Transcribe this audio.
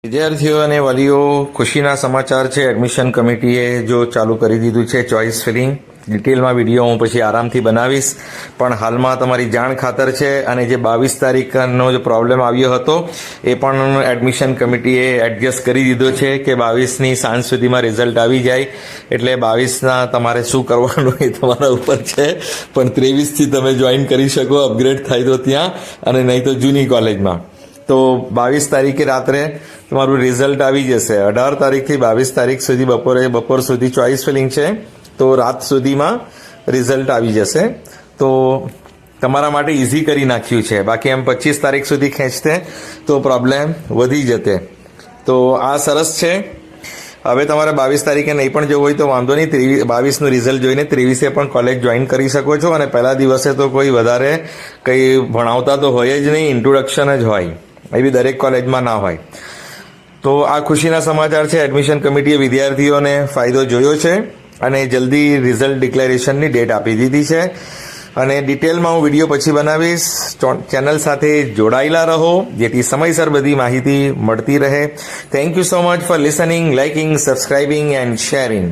વિદ્યાર્થીઓ અને વાલીઓ ખુશીના સમાચાર છે. એડમિશન કમિટીએ જો ચાલુ કરી દીધું છે ચોઇસ ફિલિંગ. ડિટેલમાં વિડીયો હું પછી આરામથી બનાવીશ, પણ હાલમાં તમારી જાણ ખાતર છે. અને જે 22 તારીખનો જે પ્રોબ્લેમ આવ્યો હતો એ પણ એડમિશન કમિટીએ એડજસ્ટ કરી દીધો છે કે 22ની સાંજ સુધીમાં રિઝલ્ટ આવી જાય. એટલે 22ના તમારે શું કરવાનું એ તમારા ઉપર છે, પણ 23થી તમે જોઈન કરી શકો, અપગ્રેડ થાય તો ત્યાં, અને નહીં તો જૂની કોલેજમાં. તો 22 તારીખે રાત્રે તમારું રિઝલ્ટ આવી જશે. 18 તારીખથી 22 તારીખ સુધી બપોર સુધી ચોઇસ ફિલિંગ છે, તો રાત સુધીમાં રિઝલ્ટ આવી જશે. તો તમારા માટે ઇઝી કરી નાખ્યું છે. બાકી એમ 25 તારીખ સુધી ખેંચતે તો પ્રોબ્લેમ વધી જતે. તો આ સરસ છે. હવે તમારે 22 તારીખે નહીં પણ જવું હોય તો વાંધો નહીં, 22નું રિઝલ્ટ જોઈને 23એ પણ કોલેજ જોઈન કરી શકો છો. અને પહેલા દિવસે તો કોઈ વધારે કંઈ ભણાવતા તો હોય જ નહીં, ઇન્ટ્રોડક્શન જ હોય. એ બી દરેક કોલેજમાં ના હોય. તો આ ખુશીના સમાચાર છે. એડમિશન કમિટીએ વિદ્યાર્થીઓને ફાયદો જોયો છે અને જલ્દી રિઝલ્ટ ડિક્લેરેશનની ડેટ આપી દીધી છે. અને ડિટેલમાં હું વિડીયો પછી બનાવીશ. ચેનલ સાથે જોડાયેલા રહો જેથી સમયસર બધી માહિતી મળતી રહે. Thank you so much for listening, liking, subscribing and sharing.